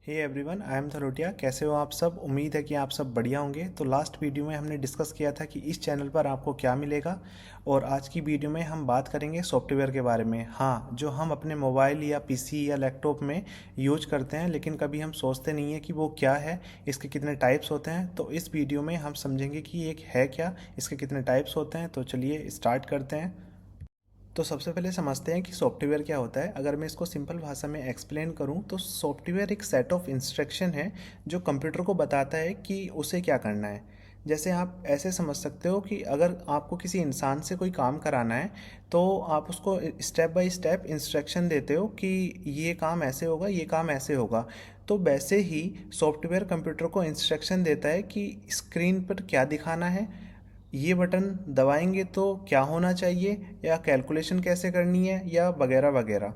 Hey everyone, I am धरोटिया। कैसे हो आप सब? उम्मीद है कि आप सब बढ़िया होंगे। तो लास्ट वीडियो में हमने डिस्कस किया था कि इस चैनल पर आपको क्या मिलेगा, और आज की वीडियो में हम बात करेंगे सॉफ्टवेयर के बारे में। हाँ, जो हम अपने मोबाइल या पीसी या लैपटॉप में यूज करते हैं लेकिन कभी हम सोचते नहीं हैं कि वो क्या है, इसके कितने टाइप्स होते हैं। तो इस वीडियो में हम समझेंगे कि एक है क्या, इसके कितने टाइप्स होते हैं। तो चलिए स्टार्ट करते हैं। तो सबसे पहले समझते हैं कि सॉफ्टवेयर क्या होता है। अगर मैं इसको सिंपल भाषा में एक्सप्लेन करूं तो सॉफ्टवेयर एक सेट ऑफ इंस्ट्रक्शन है जो कंप्यूटर को बताता है कि उसे क्या करना है। जैसे आप ऐसे समझ सकते हो कि अगर आपको किसी इंसान से कोई काम कराना है तो आप उसको स्टेप बाय स्टेप इंस्ट्रक्शन देते हो कि ये काम ऐसे होगा, ये काम ऐसे होगा। तो वैसे ही सॉफ्टवेयर कंप्यूटर को इंस्ट्रक्शन देता है कि स्क्रीन पर क्या दिखाना है, ये बटन दबाएंगे तो क्या होना चाहिए, या कैलकुलेशन कैसे करनी है, या वगैरह वगैरह।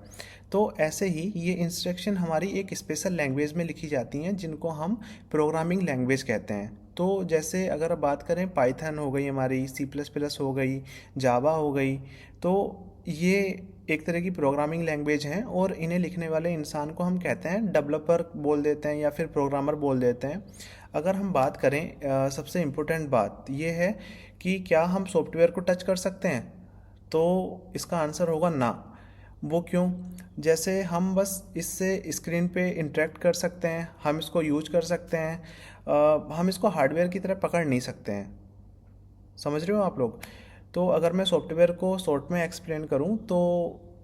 तो ऐसे ही ये इंस्ट्रक्शन हमारी एक स्पेशल लैंग्वेज में लिखी जाती हैं जिनको हम प्रोग्रामिंग लैंग्वेज कहते हैं। तो जैसे अगर बात करें, पाइथन हो गई हमारी, सी प्लस प्लस हो गई, जावा हो गई। तो ये एक तरह की प्रोग्रामिंग लैंग्वेज हैं और इन्हें लिखने वाले इंसान को हम कहते हैं डेवलपर बोल देते हैं या फिर प्रोग्रामर बोल देते हैं। अगर हम बात करें, सबसे इम्पोर्टेंट बात यह है कि क्या हम सॉफ्टवेयर को टच कर सकते हैं, तो इसका आंसर होगा ना। वो क्यों? जैसे हम बस इससे स्क्रीन पे इंटरेक्ट कर सकते हैं, हम इसको यूज कर सकते हैं, हम इसको हार्डवेयर की तरह पकड़ नहीं सकते हैं। समझ रहे हो आप लोग? तो अगर मैं सॉफ्टवेयर को शॉर्ट में एक्सप्लेन करूं तो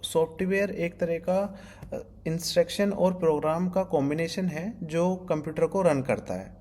सॉफ्टवेयर एक तरह का इंस्ट्रक्शन और प्रोग्राम का कॉम्बिनेशन है जो कंप्यूटर को रन करता है।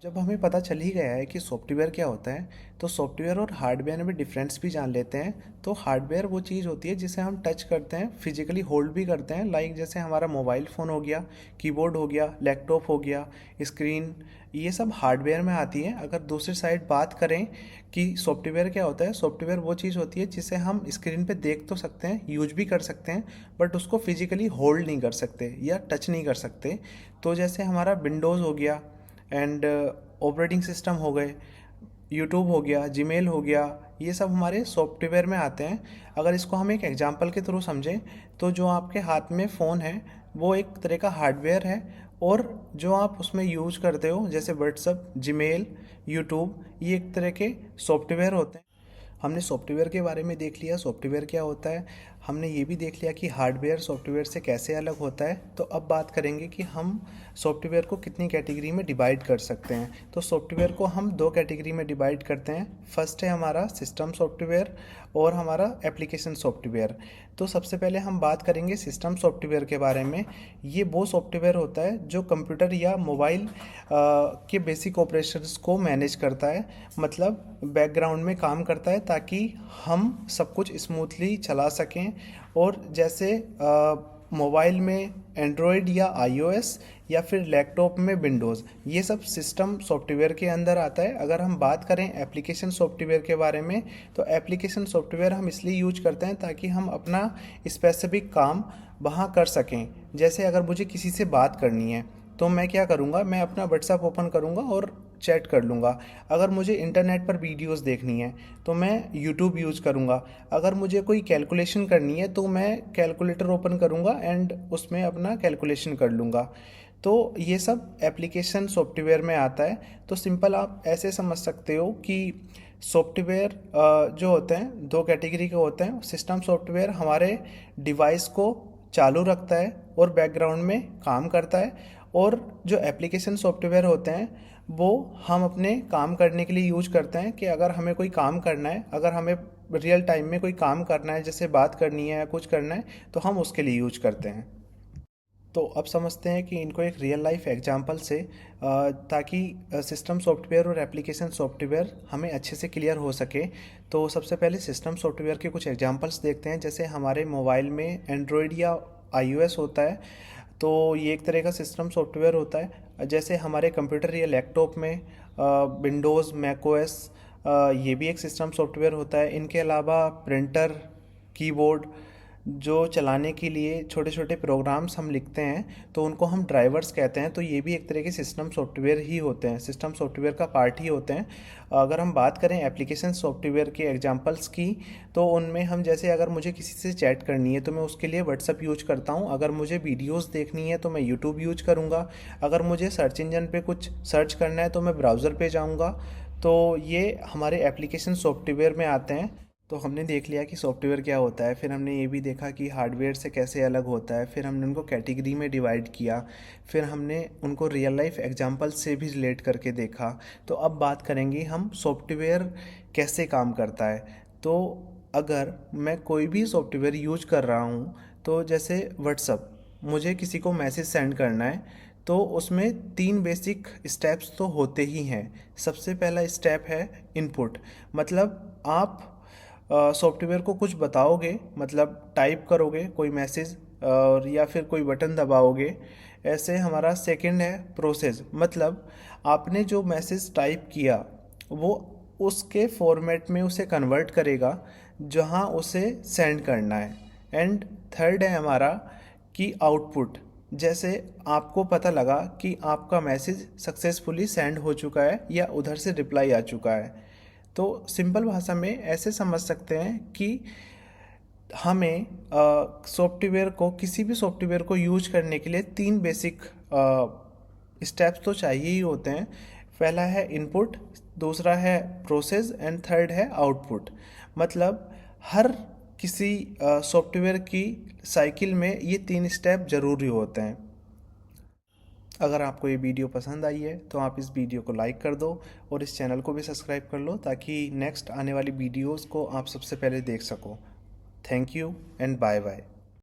जब हमें पता चल ही गया है कि सॉफ्टवेयर क्या होता है, तो सॉफ्टवेयर और हार्डवेयर में डिफरेंस भी जान लेते हैं। तो हार्डवेयर वो चीज़ होती है जिसे हम टच करते हैं, फिजिकली होल्ड भी करते हैं, लाइक जैसे हमारा मोबाइल फ़ोन हो गया, कीबोर्ड हो गया, लैपटॉप हो गया, स्क्रीन, ये सब हार्डवेयर में आती है। अगर दूसरी साइड बात करें कि सॉफ्टवेयर क्या होता है, सॉफ्टवेयर वो चीज़ होती है जिसे हम स्क्रीन पे देख तो सकते हैं, यूज भी कर सकते हैं, बट उसको फिजिकली होल्ड नहीं कर सकते या टच नहीं कर सकते। तो जैसे हमारा विंडोज़ हो गया, एंड ऑपरेटिंग सिस्टम हो गए, यूट्यूब हो गया, जीमेल हो गया, ये सब हमारे सॉफ्टवेयर में आते हैं। अगर इसको हम एक एग्जांपल के थ्रू समझें तो जो आपके हाथ में फ़ोन है वो एक तरह का हार्डवेयर है, और जो आप उसमें यूज करते हो जैसे व्हाट्सअप, जीमेल, यूट्यूब, ये एक तरह के सॉफ्टवेयर होते हैं। हमने सॉफ्टवेयर के बारे में देख लिया, सॉफ्टवेयर क्या होता है। हमने ये भी देख लिया कि हार्डवेयर सॉफ्टवेयर से कैसे अलग होता है। तो अब बात करेंगे कि हम सॉफ्टवेयर को कितनी कैटेगरी में डिवाइड कर सकते हैं। तो सॉफ्टवेयर को हम दो कैटेगरी में डिवाइड करते हैं। फर्स्ट है हमारा सिस्टम सॉफ्टवेयर और हमारा एप्लीकेशन सॉफ्टवेयर। तो सबसे पहले हम बात करेंगे सिस्टम सॉफ्टवेयर के बारे में। ये वो सॉफ्टवेयर होता है जो कंप्यूटर या मोबाइल के बेसिक ऑपरेशंस को मैनेज करता है, मतलब बैकग्राउंड में काम करता है ताकि हम सब कुछ स्मूथली चला सकें। और जैसे मोबाइल में एंड्रॉयड या आईओएस, या फिर लैपटॉप में विंडोज़, ये सब सिस्टम सॉफ्टवेयर के अंदर आता है। अगर हम बात करें एप्लीकेशन सॉफ्टवेयर के बारे में, तो एप्लीकेशन सॉफ्टवेयर हम इसलिए यूज करते हैं ताकि हम अपना स्पेसिफिक काम वहाँ कर सकें। जैसे अगर मुझे किसी से बात करनी है तो मैं क्या करूँगा, मैं अपना व्हाट्सएप ओपन करूँगा और चैट कर लूँगा। अगर मुझे इंटरनेट पर वीडियोस देखनी है तो मैं यूट्यूब यूज़ करूँगा। अगर मुझे कोई कैलकुलेशन करनी है तो मैं कैलकुलेटर ओपन करूँगा एंड उसमें अपना कैलकुलेशन कर लूँगा। तो ये सब एप्लीकेशन सॉफ्टवेयर में आता है। तो सिंपल आप ऐसे समझ सकते हो कि सॉफ्टवेयर जो होते हैं दो कैटेगरी के होते हैं। सिस्टम सॉफ्टवेयर हमारे डिवाइस को चालू रखता है और बैकग्राउंड में काम करता है, और जो एप्लीकेशन सॉफ्टवेयर होते हैं वो हम अपने काम करने के लिए यूज करते हैं। कि अगर हमें कोई काम करना है, अगर हमें रियल टाइम में कोई काम करना है, जैसे बात करनी है या कुछ करना है, तो हम उसके लिए यूज करते हैं। तो अब समझते हैं कि इनको एक रियल लाइफ एग्जांपल से, ताकि सिस्टम सॉफ्टवेयर और एप्लीकेशन सॉफ्टवेयर हमें अच्छे से क्लियर हो सके। तो सबसे पहले सिस्टम सॉफ्टवेयर के कुछ एग्जांपल्स देखते हैं। जैसे हमारे मोबाइल में एंड्रॉयड या आईओएस होता है, तो ये एक तरह का सिस्टम सॉफ्टवेयर होता है। जैसे हमारे कंप्यूटर या लैपटॉप में विंडोज़, मैकओएस, ये भी एक सिस्टम सॉफ्टवेयर होता है। इनके अलावा प्रिंटर, कीबोर्ड, जो चलाने के लिए छोटे छोटे प्रोग्राम्स हम लिखते हैं तो उनको हम ड्राइवर्स कहते हैं। तो ये भी एक तरह के सिस्टम सॉफ्टवेयर ही होते हैं, सिस्टम सॉफ्टवेयर का पार्ट ही होते हैं। अगर हम बात करें एप्लीकेशन सॉफ्टवेयर के एग्जांपल्स की, तो उनमें हम जैसे अगर मुझे किसी से चैट करनी है तो मैं उसके लिए व्हाट्सअप यूज करता हूँ। अगर मुझे वीडियोस देखनी है तो मैं यूट्यूब यूज करूँगा। अगर मुझे सर्च इंजन पे कुछ सर्च करना है तो मैं ब्राउज़र पे जाऊँगा। तो ये हमारे एप्लीकेशन सॉफ्टवेयर में आते हैं। तो हमने देख लिया कि सॉफ्टवेयर क्या होता है, फिर हमने ये भी देखा कि हार्डवेयर से कैसे अलग होता है, फिर हमने उनको कैटेगरी में डिवाइड किया, फिर हमने उनको रियल लाइफ एग्जांपल से भी रिलेट करके देखा। तो अब बात करेंगे हम सॉफ्टवेयर कैसे काम करता है। तो अगर मैं कोई भी सॉफ्टवेयर यूज कर रहा हूँ, तो जैसे व्हाट्सअप, मुझे किसी को मैसेज सेंड करना है तो उसमें 3 बेसिक स्टेप्स तो होते ही हैं। सबसे पहला स्टेप है इनपुट, मतलब आप सॉफ्टवेयर को कुछ बताओगे, मतलब टाइप करोगे कोई मैसेज और या फिर कोई बटन दबाओगे। ऐसे हमारा सेकंड है प्रोसेस, मतलब आपने जो मैसेज टाइप किया वो उसके फॉर्मेट में उसे कन्वर्ट करेगा जहां उसे सेंड करना है। एंड थर्ड है हमारा कि आउटपुट, जैसे आपको पता लगा कि आपका मैसेज सक्सेसफुली सेंड हो चुका है या उधर से रिप्लाई आ चुका है। तो सिंपल भाषा में ऐसे समझ सकते हैं कि हमें सॉफ्टवेयर को, किसी भी सॉफ्टवेयर को यूज करने के लिए 3 बेसिक स्टेप्स तो चाहिए ही होते हैं। पहला है इनपुट, दूसरा है प्रोसेस एंड थर्ड है आउटपुट। मतलब हर किसी सॉफ्टवेयर की साइकिल में ये 3 स्टेप ज़रूरी होते हैं। अगर आपको ये वीडियो पसंद आई है तो आप इस वीडियो को लाइक कर दो और इस चैनल को भी सब्सक्राइब कर लो ताकि नेक्स्ट आने वाली वीडियोस को आप सबसे पहले देख सको। Thank you and bye bye.